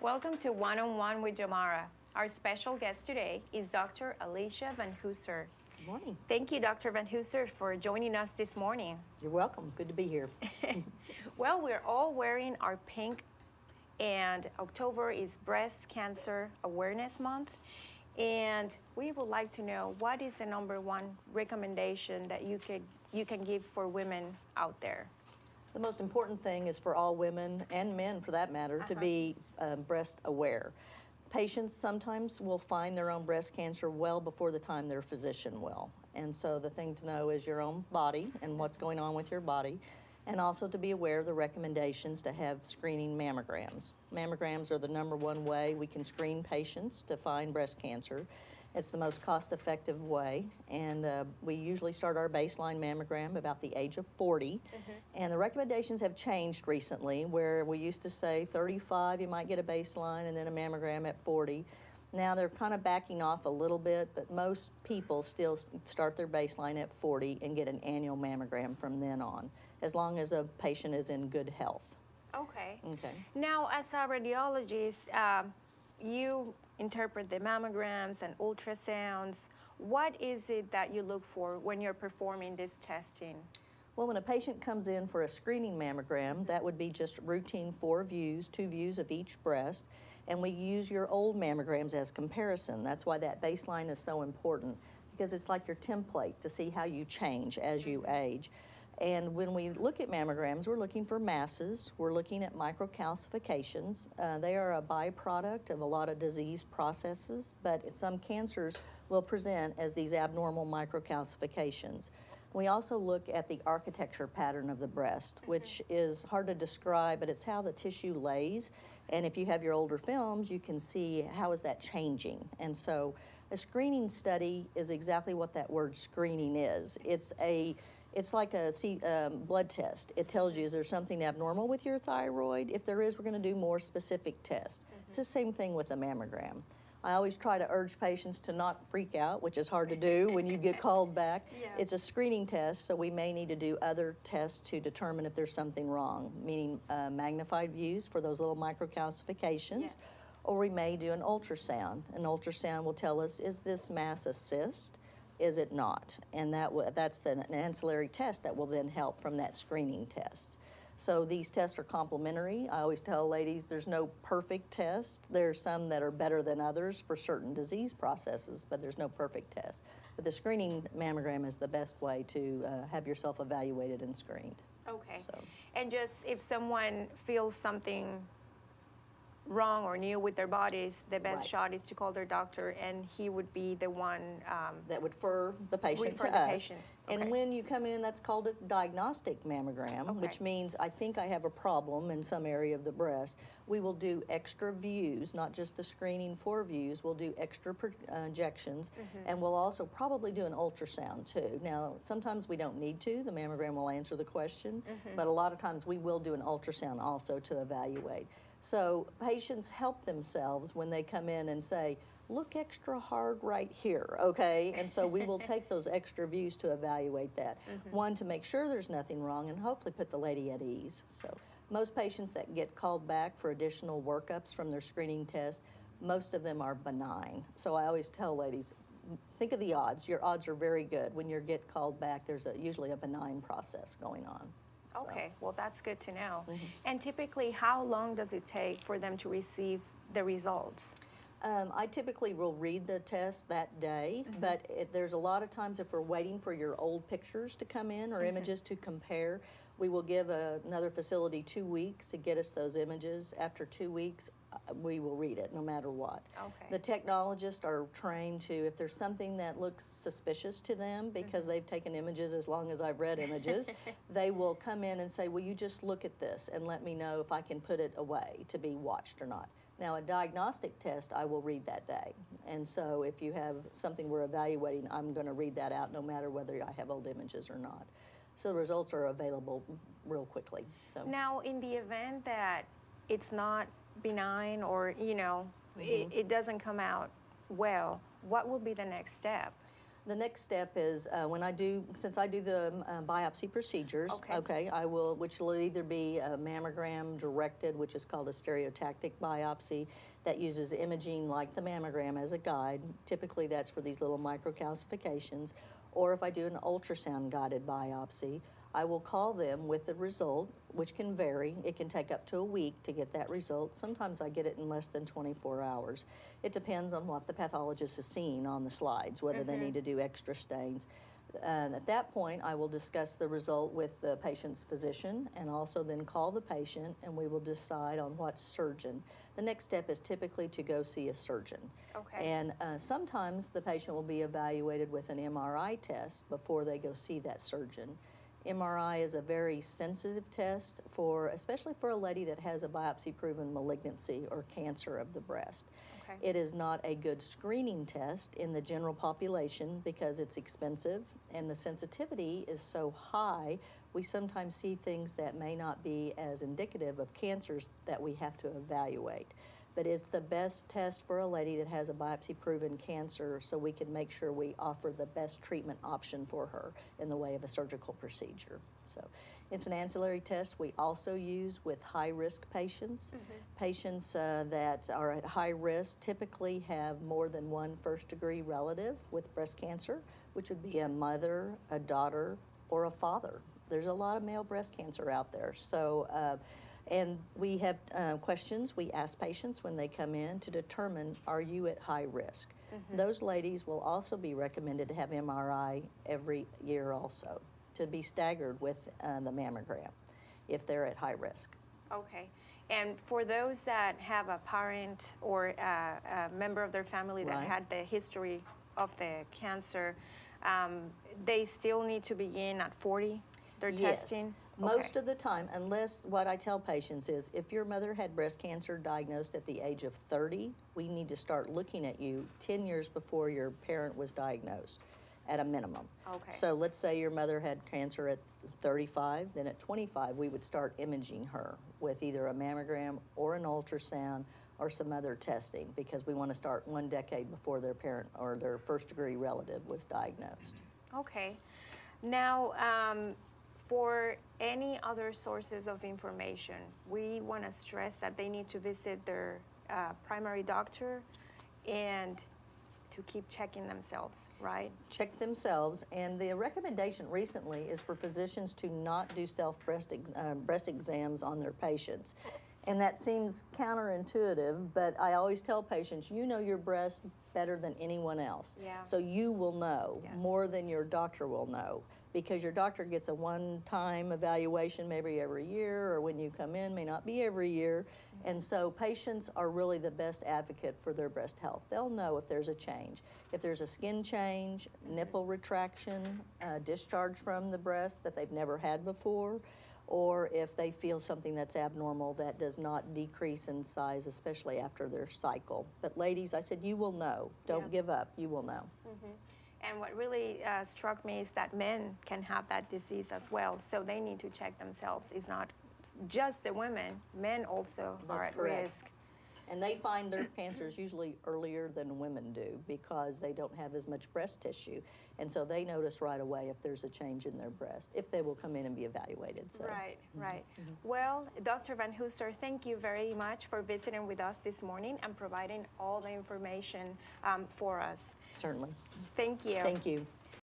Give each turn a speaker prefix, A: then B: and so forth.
A: Welcome to One-on-One with Jomara. Our special guest today is Dr. Alicia Vanhooser.
B: Good morning.
A: Thank you, Dr. Vanhooser, for joining us this morning.
B: You're welcome. Good to be here.
A: Well, we're all wearing our pink, and October is Breast Cancer Awareness Month. And we would like to know, what is the number one recommendation that you can give for women out there?
B: The most important thing is for all women, and men for that matter, to be breast aware. Patients sometimes will find their own breast cancer well before the time their physician will. And so the thing to know is your own body and what's going on with your body, and also to be aware of the recommendations to have screening mammograms. Mammograms are the number one way we can screen patients to find breast cancer. It's the most cost-effective way, and we usually start our baseline mammogram about the age of 40. And the recommendations have changed recently, where we used to say 35 you might get a baseline and then a mammogram at 40. Now they're kind of backing off a little bit, but most people still start their baseline at 40 and get an annual mammogram from then on, as long as a patient is in good health.
A: Okay.
B: Okay.
A: Now, as a radiologist, you interpret the mammograms and ultrasounds. What is it that you look for when you're performing this testing?
B: Well, when a patient comes in for a screening mammogram, that would be just routine 4 views, 2 views of each breast, and we use your old mammograms as comparison. That's why that baseline is so important, because it's like your template to see how you change as you age. And when we look at mammograms, we're looking for masses, we're looking at microcalcifications. They are a byproduct of a lot of disease processes, but some cancers will present as these abnormal microcalcifications. We also look at the architecture pattern of the breast, which is hard to describe, but it's how the tissue lays. And if you have your older films, you can see how is that changing. And so a screening study is exactly what that word screening is. It's like a blood test. It tells you, is there something abnormal with your thyroid? If there is, we're going to do more specific tests. It's the same thing with a mammogram. I always try to urge patients to not freak out, which is hard to do when you get called back.
A: Yeah.
B: It's a screening test, so we may need to do other tests to determine if there's something wrong, meaning magnified views for those little microcalcifications.
A: Yes.
B: Or we may do an ultrasound. An ultrasound will tell us, is this mass a cyst? Is it not? And that's an ancillary test that will then help from that screening test. So these tests are complementary. I always tell ladies there's no perfect test. There's some that are better than others for certain disease processes, but there's no perfect test. But the screening mammogram is the best way to have yourself evaluated and screened.
A: Okay.
B: So.
A: And just if someone feels something wrong or new with their bodies, the best shot is to call their doctor, and he would be the one
B: that would refer the patient to us.
A: Okay.
B: And when you come in, that's called a diagnostic mammogram, which means I think I have a problem in some area of the breast. We will do extra views, not just the screening 4 views. We'll do extra projections, and we'll also probably do an ultrasound too. Now, sometimes we don't need to. The mammogram will answer the question, but a lot of times we will do an ultrasound also to evaluate. So patients help themselves when they come in and say, look extra hard right here, okay? And so we will take those extra views to evaluate that. One, to make sure there's nothing wrong, and hopefully put the lady at ease. So most patients that get called back for additional workups from their screening test, most of them are benign. So I always tell ladies, think of the odds. Your odds are very good. When you get called back, there's usually a benign process going on.
A: Okay, well, that's good to know. And typically, how long does it take for them to receive the results?
B: I typically will read the test that day, but there's a lot of times if we're waiting for your old pictures to come in or images to compare, we will give another facility 2 weeks to get us those images. After 2 weeks, we will read it no matter what.
A: Okay.
B: The technologists are trained to, if there's something that looks suspicious to them because they've taken images as long as I've read images, they will come in and say, will you just look at this and let me know if I can put it away to be watched or not. Now, a diagnostic test, I will read that day. And so if you have something we're evaluating, I'm going to read that out no matter whether I have old images or not. So the results are available real quickly. So
A: now, in the event that it's not benign or, you know, it doesn't come out well, what will be the next step?
B: The next step is since I do the biopsy procedures,
A: Okay.
B: I will, which will either be a mammogram directed, which is called a stereotactic biopsy, that uses imaging like the mammogram as a guide. Typically that's for these little microcalcifications. Or if I do an ultrasound guided biopsy, I will call them with the result, which can vary. It can take up to a week to get that result. Sometimes I get it in less than 24 hours. It depends on what the pathologist has seen on the slides, whether they need to do extra stains. And at that point, I will discuss the result with the patient's physician and also then call the patient, and we will decide on what surgeon. The next step is typically to go see a surgeon.
A: Okay.
B: And sometimes the patient will be evaluated with an MRI test before they go see that surgeon. MRI is a very sensitive test especially for a lady that has a biopsy-proven malignancy or cancer of the breast.
A: Okay.
B: It is not a good screening test in the general population because it's expensive and the sensitivity is so high, we sometimes see things that may not be as indicative of cancers that we have to evaluate. But it's the best test for a lady that has a biopsy-proven cancer, so we can make sure we offer the best treatment option for her in the way of a surgical procedure. So it's an ancillary test we also use with high-risk patients. Patients that are at high risk typically have more than one first-degree relative with breast cancer, which would be a mother, a daughter, or a father. There's a lot of male breast cancer out there. So. And we have questions we ask patients when they come in to determine, are you at high risk? Those ladies will also be recommended to have MRI every year also, to be staggered with the mammogram if they're at high risk.
A: Okay. And for those that have a parent or a member of their family that had the history of the cancer, they still need to begin at 40, their testing?
B: Most of the time, unless what I tell patients is if your mother had breast cancer diagnosed at the age of 30, we need to start looking at you 10 years before your parent was diagnosed at a minimum.
A: Okay.
B: So let's say your mother had cancer at 35, then at 25 we would start imaging her with either a mammogram or an ultrasound or some other testing because we want to start 1 decade before their parent or their first degree relative was diagnosed.
A: Okay. Now, for any other sources of information, we want to stress that they need to visit their primary doctor and to keep checking themselves, right?
B: Check themselves, and the recommendation recently is for physicians to not do breast exams on their patients. And that seems counterintuitive, but I always tell patients, you know your breast better than anyone else.
A: Yeah.
B: So you will know more than your doctor will know, because your doctor gets a one-time evaluation maybe every year, or when you come in may not be every year. And so patients are really the best advocate for their breast health. They'll know if there's a change. If there's a skin change, nipple retraction, discharge from the breast that they've never had before, or if they feel something that's abnormal that does not decrease in size, especially after their cycle. But ladies, I said, you will know. Don't give up. You will know.
A: And what really struck me is that men can have that disease as well, so they need to check themselves. It's not just the women, men also are at risk.
B: And they find their cancers usually earlier than women do because they don't have as much breast tissue. And so they notice right away if there's a change in their breast, if they will come in and be evaluated. So.
A: Right. Well, Dr. Vanhooser, thank you very much for visiting with us this morning and providing all the information for us.
B: Certainly.
A: Thank you.
B: Thank you.